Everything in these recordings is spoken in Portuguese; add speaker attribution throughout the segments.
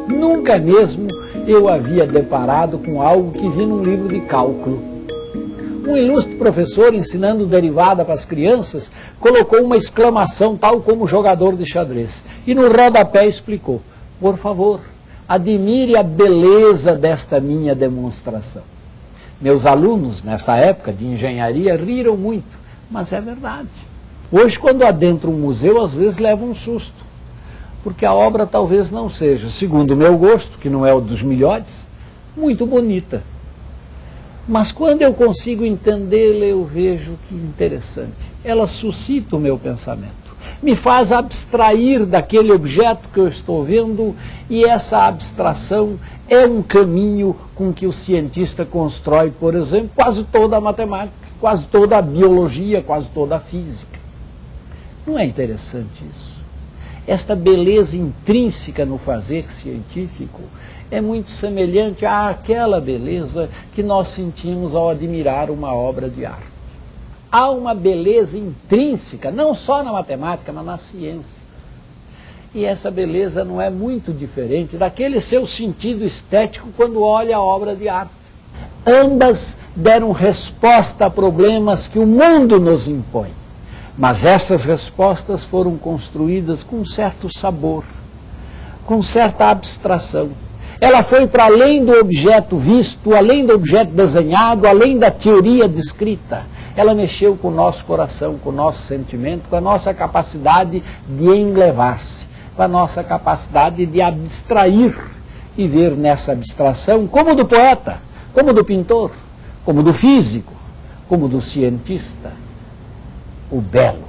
Speaker 1: nunca mesmo eu havia deparado com algo que vi num livro de cálculo. Um ilustre professor, ensinando derivada para as crianças, colocou uma exclamação tal como jogador de xadrez. E no rodapé explicou: por favor, admire a beleza desta minha demonstração. Meus alunos, nessa época de engenharia, riram muito, mas é verdade. Hoje, quando adentro um museu, às vezes leva um susto, porque a obra talvez não seja, segundo o meu gosto, que não é o dos melhores, muito bonita. Mas quando eu consigo entendê-la, eu vejo que interessante. Ela suscita o meu pensamento, me faz abstrair daquele objeto que eu estou vendo, e essa abstração é um caminho com que o cientista constrói, por exemplo, quase toda a matemática, quase toda a biologia, quase toda a física. Não é interessante isso? Esta beleza intrínseca no fazer científico é muito semelhante àquela beleza que nós sentimos ao admirar uma obra de arte. Há uma beleza intrínseca, não só na matemática, mas nas ciências. E essa beleza não é muito diferente daquele seu sentido estético quando olha a obra de arte. Ambas deram resposta a problemas que o mundo nos impõe. Mas estas respostas foram construídas com certo sabor, com certa abstração. Ela foi para além do objeto visto, além do objeto desenhado, além da teoria descrita. Ela mexeu com o nosso coração, com o nosso sentimento, com a nossa capacidade de enlevar-se, com a nossa capacidade de abstrair e ver nessa abstração, como do poeta, como do pintor, como do físico, como do cientista, o belo,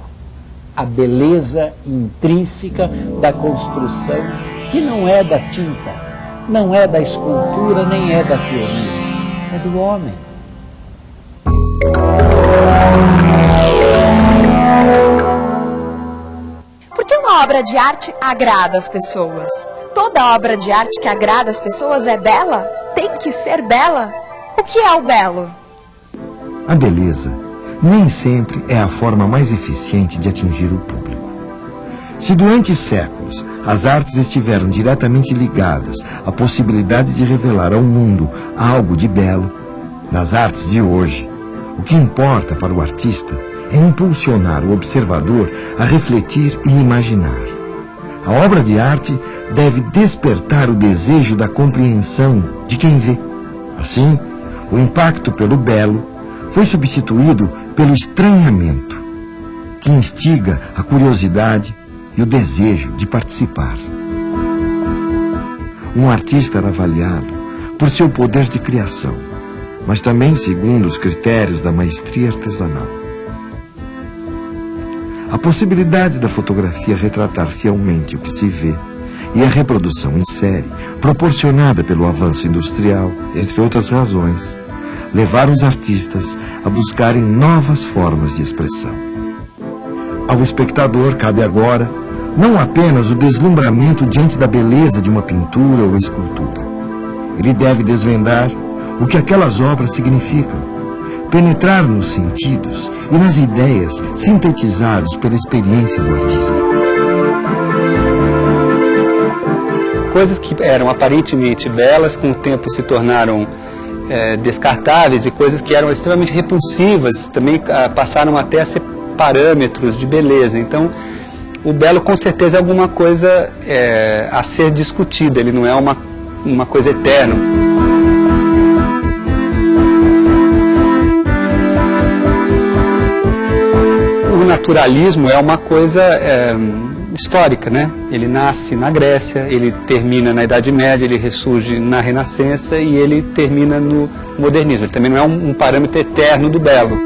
Speaker 1: a beleza intrínseca da construção, que não é da tinta, não é da escultura, nem é da teoria, é do homem.
Speaker 2: Por que uma obra de arte agrada as pessoas? Toda obra de arte que agrada as pessoas é bela? Tem que ser bela? O que é o belo?
Speaker 3: A beleza nem sempre é a forma mais eficiente de atingir o público. Se durante séculos as artes estiveram diretamente ligadas à possibilidade de revelar ao mundo algo de belo, nas artes de hoje, o que importa para o artista é impulsionar o observador a refletir e imaginar. A obra de arte deve despertar o desejo da compreensão de quem vê. Assim, o impacto pelo belo foi substituído pelo estranhamento, que instiga a curiosidade e o desejo de participar. Um artista era avaliado por seu poder de criação, mas também segundo os critérios da maestria artesanal. A possibilidade da fotografia retratar fielmente o que se vê e a reprodução em série, proporcionada pelo avanço industrial, entre outras razões, levaram os artistas a buscarem novas formas de expressão. Ao espectador cabe agora não apenas o deslumbramento diante da beleza de uma pintura ou escultura. Ele deve desvendar o que aquelas obras significam, penetrar nos sentidos e nas ideias sintetizados pela experiência do artista.
Speaker 4: Coisas que eram aparentemente belas, com o tempo se tornaram descartáveis, e coisas que eram extremamente repulsivas também passaram até a ser parâmetros de beleza. Então, o belo com certeza é alguma coisa a ser discutida, ele não é uma coisa eterna. O naturalismo é uma coisa histórica, né? Ele nasce na Grécia, ele termina na Idade Média, ele ressurge na Renascença e ele termina no modernismo. Ele também não é um parâmetro eterno do belo.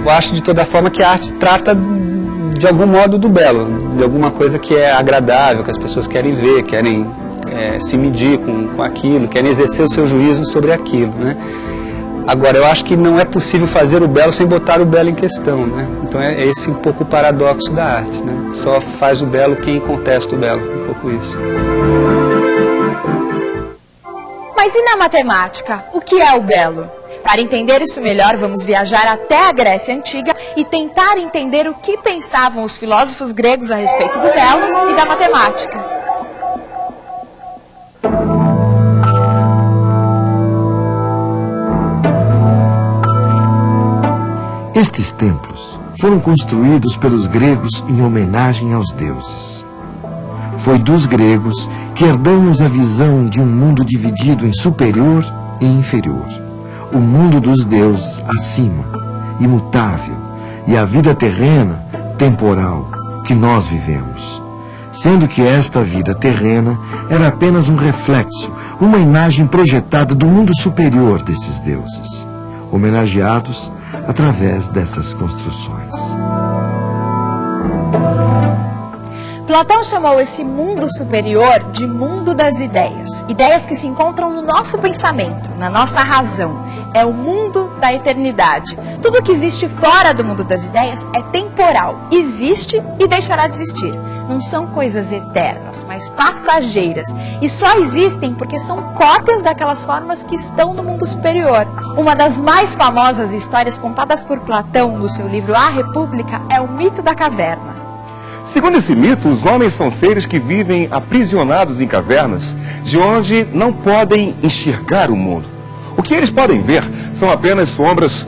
Speaker 4: Eu acho de toda forma que a arte trata de algum modo do belo, de alguma coisa que é agradável, que as pessoas querem ver, querem se medir com aquilo, querem exercer o seu juízo sobre aquilo, né? Agora, eu acho que não é possível fazer o belo sem botar o belo em questão, né? Então é esse um pouco o paradoxo da arte, né? Só faz o belo quem contesta o belo, um pouco isso.
Speaker 2: Mas e na matemática? O que é o belo? Para entender isso melhor, vamos viajar até a Grécia Antiga e tentar entender o que pensavam os filósofos gregos a respeito do belo e da matemática.
Speaker 3: Estes templos foram construídos pelos gregos em homenagem aos deuses. Foi dos gregos que herdamos a visão de um mundo dividido em superior e inferior. O mundo dos deuses acima, imutável, e a vida terrena, temporal, que nós vivemos. Sendo que esta vida terrena era apenas um reflexo, uma imagem projetada do mundo superior desses deuses, homenageados através dessas construções.
Speaker 2: Platão chamou esse mundo superior de mundo das ideias. Ideias que se encontram no nosso pensamento, na nossa razão. É o mundo da eternidade. Tudo que existe fora do mundo das ideias é temporal. Existe e deixará de existir. Não são coisas eternas, mas passageiras. E só existem porque são cópias daquelas formas que estão no mundo superior. Uma das mais famosas histórias contadas por Platão no seu livro A República é o mito da caverna.
Speaker 5: Segundo esse mito, os homens são seres que vivem aprisionados em cavernas, de onde não podem enxergar o mundo. O que eles podem ver são apenas sombras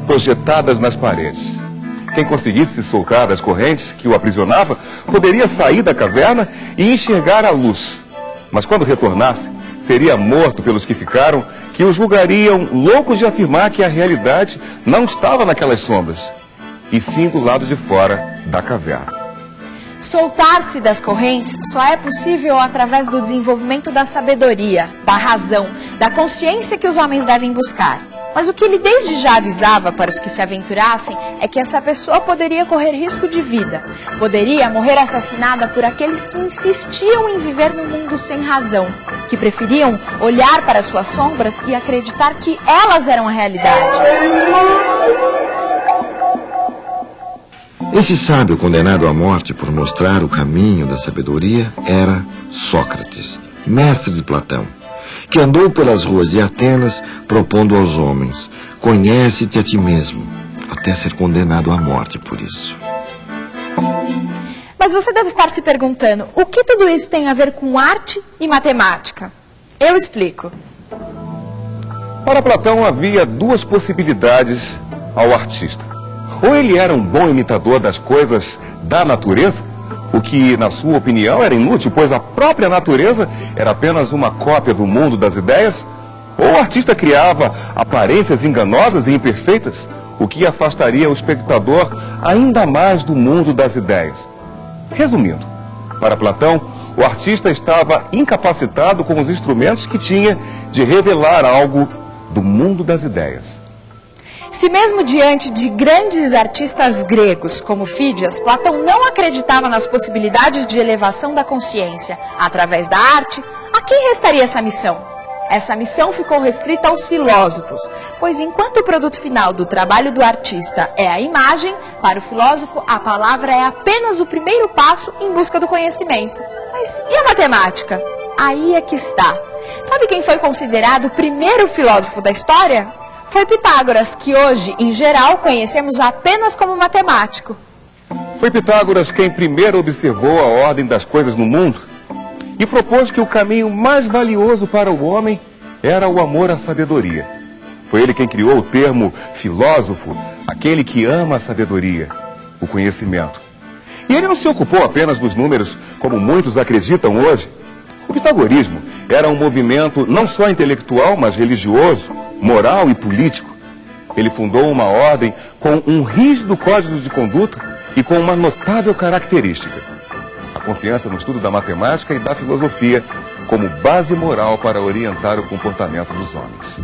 Speaker 5: projetadas nas paredes. Quem conseguisse se soltar das correntes que o aprisionava, poderia sair da caverna e enxergar a luz. Mas quando retornasse, seria morto pelos que ficaram, que o julgariam louco de afirmar que a realidade não estava naquelas sombras, e sim do lado de fora da caverna.
Speaker 2: Soltar-se das correntes só é possível através do desenvolvimento da sabedoria, da razão, da consciência que os homens devem buscar. Mas o que ele desde já avisava para os que se aventurassem é que essa pessoa poderia correr risco de vida, poderia morrer assassinada por aqueles que insistiam em viver num mundo sem razão, que preferiam olhar para suas sombras e acreditar que elas eram a realidade.
Speaker 3: Esse sábio condenado à morte por mostrar o caminho da sabedoria era Sócrates, mestre de Platão, que andou pelas ruas de Atenas propondo aos homens: conhece-te a ti mesmo, até ser condenado à morte por isso.
Speaker 2: Mas você deve estar se perguntando, o que tudo isso tem a ver com arte e matemática? Eu explico.
Speaker 5: Para Platão havia duas possibilidades ao artista. Ou ele era um bom imitador das coisas da natureza, o que, na sua opinião, era inútil, pois a própria natureza era apenas uma cópia do mundo das ideias, ou o artista criava aparências enganosas e imperfeitas, o que afastaria o espectador ainda mais do mundo das ideias. Resumindo, para Platão, o artista estava incapacitado com os instrumentos que tinha de revelar algo do mundo das ideias.
Speaker 2: Se mesmo diante de grandes artistas gregos como Fídias, Platão não acreditava nas possibilidades de elevação da consciência através da arte, a quem restaria essa missão? Essa missão ficou restrita aos filósofos, pois enquanto o produto final do trabalho do artista é a imagem, para o filósofo a palavra é apenas o primeiro passo em busca do conhecimento. Mas e a matemática? Aí é que está. Sabe quem foi considerado o primeiro filósofo da história? Foi Pitágoras, que hoje, em geral, conhecemos apenas como matemático.
Speaker 5: Foi Pitágoras quem primeiro observou a ordem das coisas no mundo e propôs que o caminho mais valioso para o homem era o amor à sabedoria. Foi ele quem criou o termo filósofo, aquele que ama a sabedoria, o conhecimento. E ele não se ocupou apenas dos números, como muitos acreditam hoje. O pitagorismo era um movimento não só intelectual, mas religioso, moral e político. Ele fundou uma ordem com um rígido código de conduta e com uma notável característica: a confiança no estudo da matemática e da filosofia como base moral para orientar o comportamento dos homens.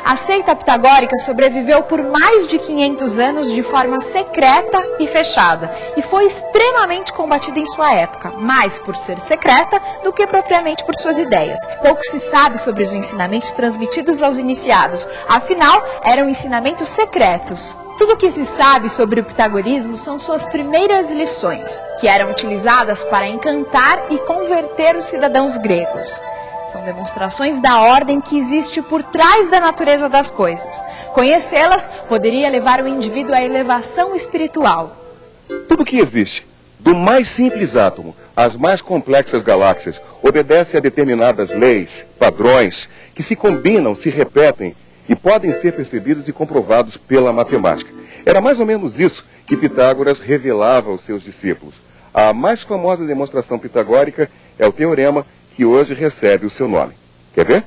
Speaker 2: A seita pitagórica sobreviveu por mais de 500 anos de forma secreta e fechada, e foi extremamente combatida em sua época, mais por ser secreta do que propriamente por suas ideias. Pouco se sabe sobre os ensinamentos transmitidos aos iniciados, afinal, eram ensinamentos secretos. Tudo o que se sabe sobre o pitagorismo são suas primeiras lições, que eram utilizadas para encantar e converter os cidadãos gregos. São demonstrações da ordem que existe por trás da natureza das coisas. Conhecê-las poderia levar o indivíduo à elevação espiritual.
Speaker 5: Tudo que existe, do mais simples átomo às mais complexas galáxias, obedece a determinadas leis, padrões, que se combinam, se repetem e podem ser percebidos e comprovados pela matemática. Era mais ou menos isso que Pitágoras revelava aos seus discípulos. A mais famosa demonstração pitagórica é o teorema que hoje recebe o seu nome. Quer ver?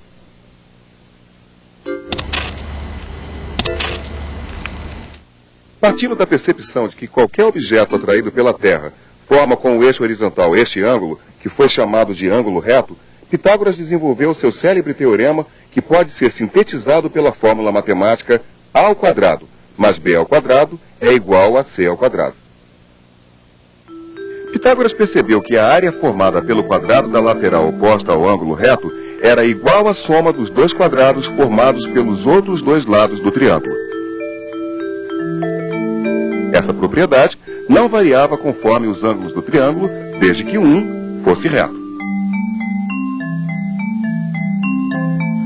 Speaker 5: Partindo da percepção de que qualquer objeto atraído pela Terra forma com o eixo horizontal este ângulo, que foi chamado de ângulo reto, Pitágoras desenvolveu seu célebre teorema que pode ser sintetizado pela fórmula matemática A ao quadrado, mais B ao quadrado é igual a C ao quadrado. Pitágoras percebeu que a área formada pelo quadrado da lateral oposta ao ângulo reto era igual à soma dos dois quadrados formados pelos outros dois lados do triângulo. Essa propriedade não variava conforme os ângulos do triângulo, desde que um fosse reto.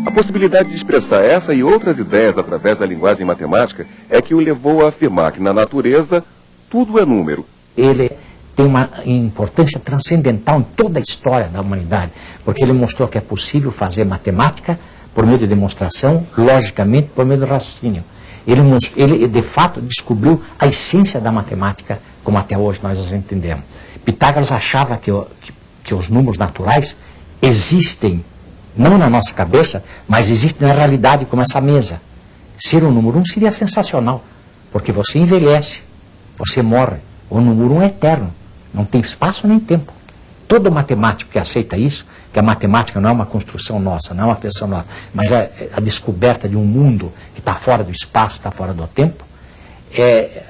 Speaker 5: A possibilidade de expressar essa e outras ideias através da linguagem matemática é que o levou a afirmar que na natureza tudo é número.
Speaker 6: Ele tem uma importância transcendental em toda a história da humanidade, porque ele mostrou que é possível fazer matemática por meio de demonstração, logicamente por meio do raciocínio. Ele de fato descobriu a essência da matemática, como até hoje nós as entendemos. Pitágoras achava que os números naturais existem, não na nossa cabeça, mas existem na realidade, como essa mesa. Ser o número 1 seria sensacional, porque você envelhece, você morre. O número 1 é eterno, não tem espaço nem tempo. Todo matemático que aceita isso, que a matemática não é uma construção nossa, não é uma criação nossa, mas é a descoberta de um mundo que está fora do espaço, está fora do tempo,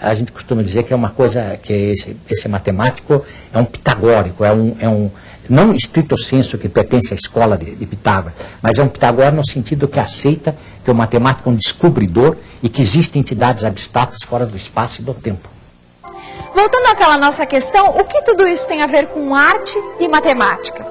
Speaker 6: a gente costuma dizer que é uma coisa, que esse matemático é um pitagórico, não estrito senso que pertence à escola de Pitágoras, mas é um pitagórico no sentido que aceita que o matemático é um descobridor e que existem entidades abstratas fora do espaço e do tempo.
Speaker 2: Voltando àquela nossa questão, o que tudo isso tem a ver com arte e matemática?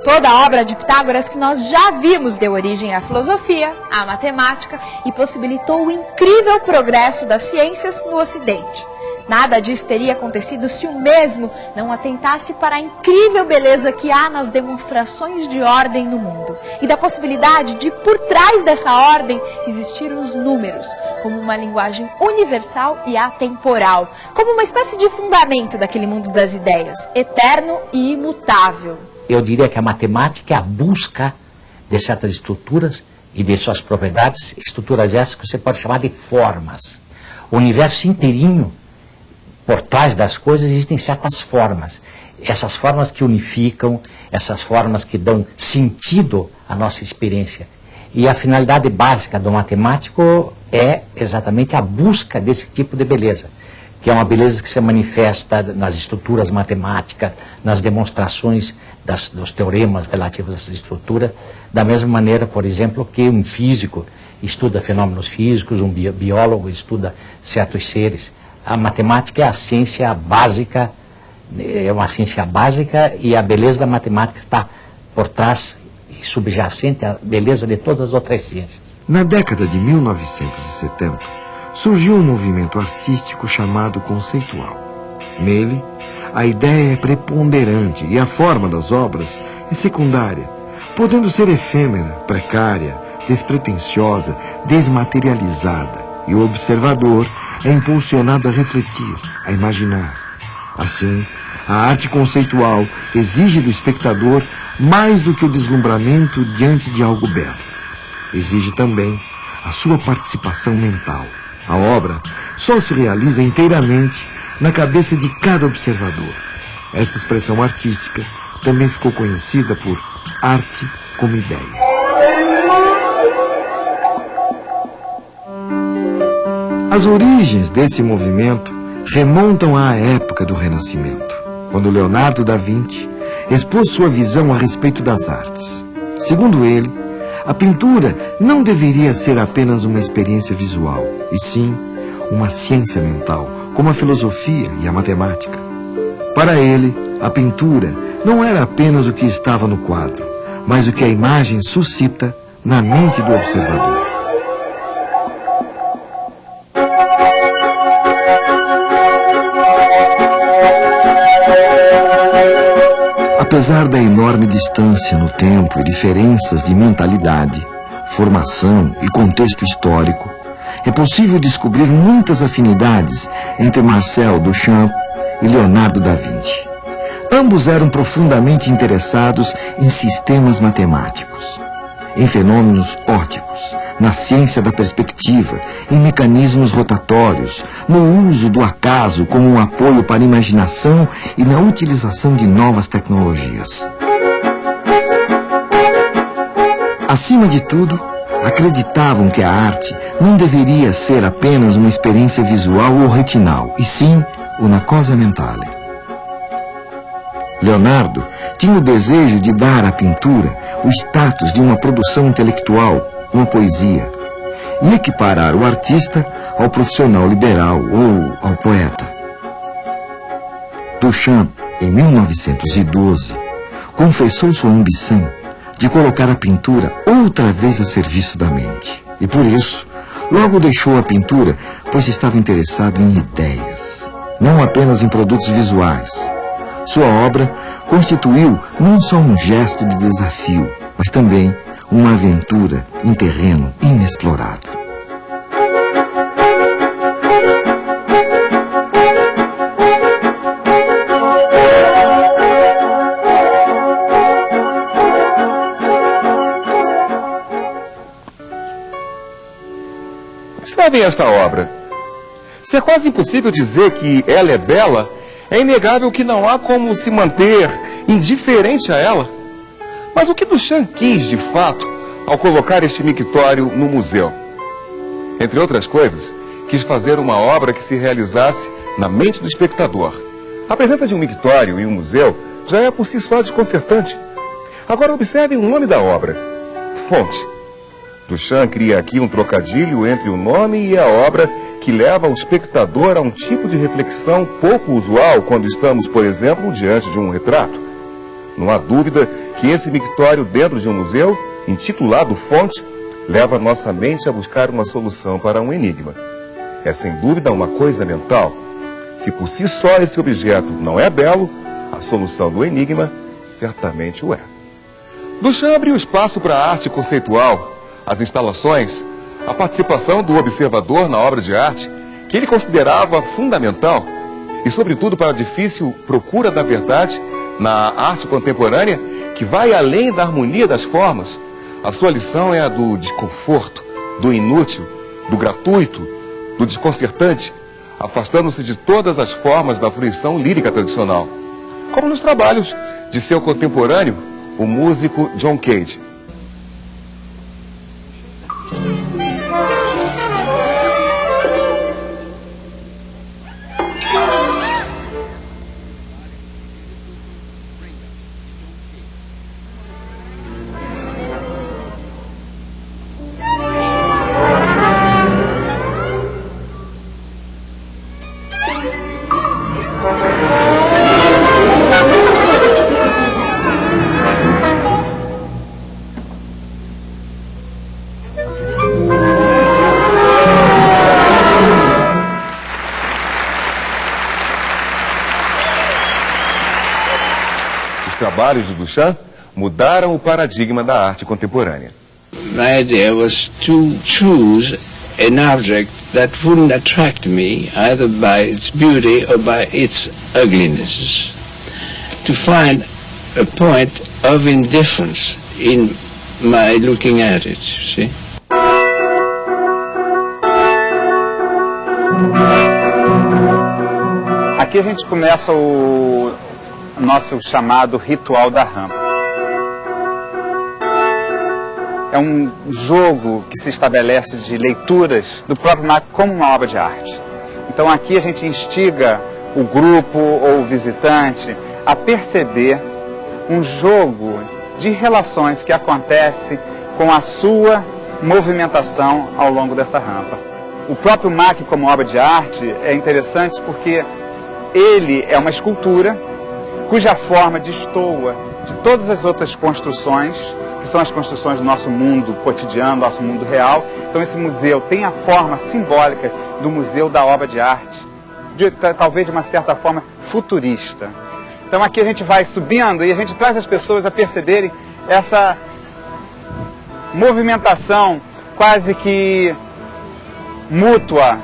Speaker 2: Toda a obra de Pitágoras que nós já vimos deu origem à filosofia, à matemática e possibilitou o incrível progresso das ciências no Ocidente. Nada disso teria acontecido se o mesmo não atentasse para a incrível beleza que há nas demonstrações de ordem no mundo e da possibilidade de, por trás dessa ordem, existir os números, como uma linguagem universal e atemporal, como uma espécie de fundamento daquele mundo das ideias, eterno e imutável.
Speaker 6: Eu diria que a matemática é a busca de certas estruturas e de suas propriedades, estruturas essas que você pode chamar de formas. O universo inteirinho, por trás das coisas, existem certas formas. Essas formas que unificam, essas formas que dão sentido à nossa experiência. E a finalidade básica do matemático é exatamente a busca desse tipo de beleza, que é uma beleza que se manifesta nas estruturas matemáticas, nas demonstrações dos teoremas relativos a essa estrutura, da mesma maneira, por exemplo, que um físico estuda fenômenos físicos, um biólogo estuda certos seres. A matemática é a ciência básica, é uma ciência básica e a beleza da matemática está por trás e subjacente à beleza de todas as outras ciências.
Speaker 3: Na década de 1970, surgiu um movimento artístico chamado conceitual. Nele, a ideia é preponderante e a forma das obras é secundária, podendo ser efêmera, precária, despretensiosa, desmaterializada, e o observador é impulsionado a refletir, a imaginar. Assim, a arte conceitual exige do espectador mais do que o deslumbramento diante de algo belo. Exige também a sua participação mental. A obra só se realiza inteiramente na cabeça de cada observador. Essa expressão artística também ficou conhecida por arte como ideia. As origens desse movimento remontam à época do Renascimento, quando Leonardo da Vinci expôs sua visão a respeito das artes. Segundo ele, a pintura não deveria ser apenas uma experiência visual, e sim uma ciência mental, como a filosofia e a matemática. Para ele, a pintura não era apenas o que estava no quadro, mas o que a imagem suscita na mente do observador. Apesar da enorme distância no tempo e diferenças de mentalidade, formação e contexto histórico, é possível descobrir muitas afinidades entre Marcel Duchamp e Leonardo da Vinci. Ambos eram profundamente interessados em sistemas matemáticos, em fenômenos ópticos, na ciência da perspectiva, em mecanismos rotatórios, no uso do acaso como um apoio para a imaginação e na utilização de novas tecnologias. Acima de tudo, acreditavam que a arte não deveria ser apenas uma experiência visual ou retinal, e sim una cosa mentale. Leonardo tinha o desejo de dar à pintura o status de uma produção intelectual, uma poesia, e equiparar o artista ao profissional liberal ou ao poeta. Duchamp, em 1912, confessou sua ambição de colocar a pintura outra vez a serviço da mente. E por isso, logo deixou a pintura, pois estava interessado em ideias, não apenas em produtos visuais. Sua obra constituiu não só um gesto de desafio, mas também uma aventura em terreno inexplorado.
Speaker 5: Observem esta obra. Se é quase impossível dizer que ela é bela, é inegável que não há como se manter indiferente a ela. Mas o que Duchamp quis, de fato, ao colocar este mictório no museu? Entre outras coisas, quis fazer uma obra que se realizasse na mente do espectador. A presença de um mictório em um museu já é por si só desconcertante. Agora observem o nome da obra: Fonte. Duchamp cria aqui um trocadilho entre o nome e a obra que leva o espectador a um tipo de reflexão pouco usual quando estamos, por exemplo, diante de um retrato. Não há dúvida que esse mictório dentro de um museu, intitulado Fonte, leva nossa mente a buscar uma solução para um enigma. É sem dúvida uma coisa mental. Se por si só esse objeto não é belo, a solução do enigma certamente o é. Duchamp abriu espaço para a arte conceitual, as instalações, a participação do observador na obra de arte, que ele considerava fundamental, e sobretudo para a difícil procura da verdade na arte contemporânea, que vai além da harmonia das formas. A sua lição é a do desconforto, do inútil, do gratuito, do desconcertante, afastando-se de todas as formas da fruição lírica tradicional, como nos trabalhos de seu contemporâneo, o músico John Cage. Os trabalhos de Duchamp mudaram o paradigma da arte contemporânea.
Speaker 7: My idea was to choose an object that wouldn't attract me either by its beauty or by its ugliness. To find a point of indifference in my looking at it, see?
Speaker 8: Aqui a gente começa o nosso chamado ritual da rampa. É um jogo que se estabelece de leituras do próprio Marco como uma obra de arte. Então aqui a gente instiga o grupo ou o visitante a perceber um jogo de relações que acontece com a sua movimentação ao longo dessa rampa. O próprio Marc como obra de arte é interessante porque ele é uma escultura cuja forma destoa de todas as outras construções, que são as construções do nosso mundo cotidiano, nosso mundo real. Então esse museu tem a forma simbólica do Museu da Obra de Arte, talvez de uma certa forma futurista. Então aqui a gente vai subindo e a gente traz as pessoas a perceberem essa movimentação quase que mútua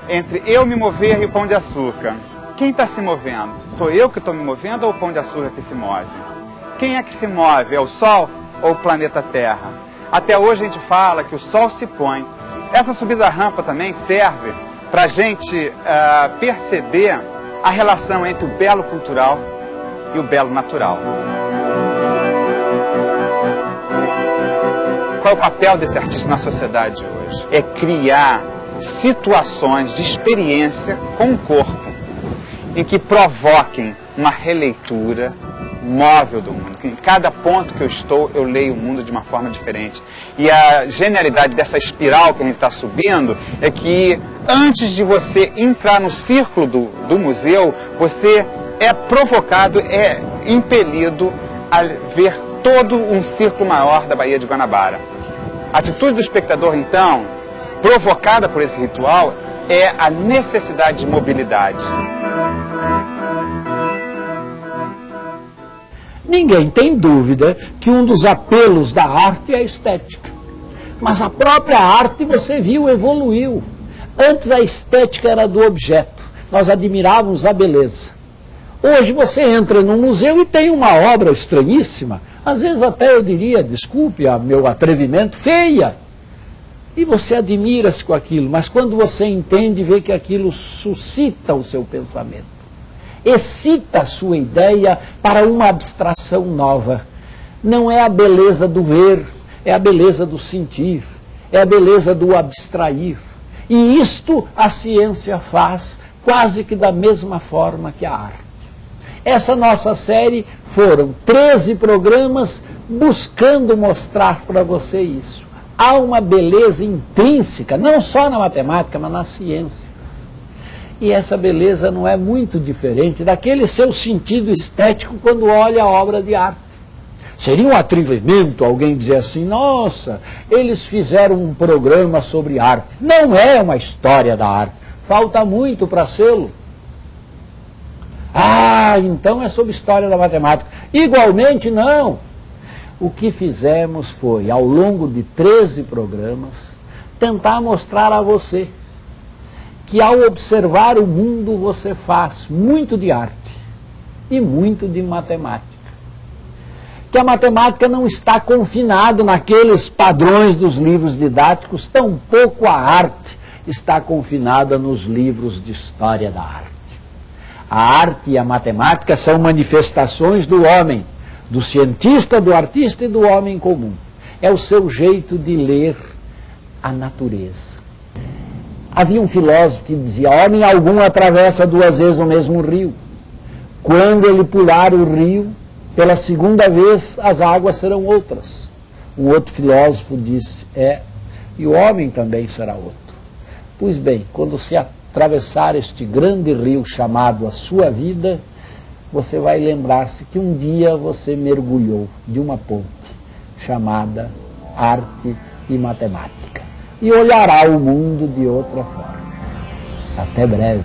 Speaker 8: entre eu me mover e o Pão de Açúcar. Quem está se movendo? Sou eu que estou me movendo ou o Pão de Açúcar que se move? Quem é que se move? É o Sol ou o planeta Terra? Até hoje a gente fala que o Sol se põe. Essa subida da rampa também serve para a gente perceber a relação entre o belo cultural e o belo natural. Qual é o papel desse artista na sociedade hoje? É criar situações de experiência com o corpo, em que provoquem uma releitura móvel do mundo. Em cada ponto que eu estou, eu leio o mundo de uma forma diferente. E a genialidade dessa espiral que a gente está subindo é que antes de você entrar no círculo do museu, você é provocado, é impelido a ver todo um círculo maior da Baía de Guanabara. A atitude do espectador, então, provocada por esse ritual, é a necessidade de mobilidade.
Speaker 1: Ninguém tem dúvida que um dos apelos da arte é a estética. Mas a própria arte, você viu, evoluiu. Antes a estética era do objeto. Nós admirávamos a beleza. Hoje você entra num museu e tem uma obra estranhíssima. Às vezes até eu diria, desculpe a meu atrevimento, feia. E você admira-se com aquilo. Mas quando você entende, vê que aquilo suscita o seu pensamento. Excita a sua ideia para uma abstração nova. Não é a beleza do ver, é a beleza do sentir, é a beleza do abstrair. E isto a ciência faz quase que da mesma forma que a arte. Essa nossa série foram 13 programas buscando mostrar para você isso. Há uma beleza intrínseca, não só na matemática, mas nas ciências. E essa beleza não é muito diferente daquele seu sentido estético quando olha a obra de arte. Seria um atrevimento alguém dizer assim, nossa, eles fizeram um programa sobre arte. Não é uma história da arte, falta muito para sê-lo. Ah, então é sobre história da matemática. Igualmente não. O que fizemos foi, ao longo de 13 programas, tentar mostrar a você que ao observar o mundo você faz muito de arte e muito de matemática. Que a matemática não está confinada naqueles padrões dos livros didáticos, tampouco a arte está confinada nos livros de história da arte. A arte e a matemática são manifestações do homem, do cientista, do artista e do homem comum. É o seu jeito de ler a natureza. Havia um filósofo que dizia, homem algum atravessa 2 vezes o mesmo rio. Quando ele pular o rio, pela segunda vez as águas serão outras. Um outro filósofo disse, e o homem também será outro. Pois bem, quando se atravessar este grande rio chamado a sua vida, você vai lembrar-se que um dia você mergulhou de uma ponte chamada arte e matemática. E olhará o mundo de outra forma. Até breve.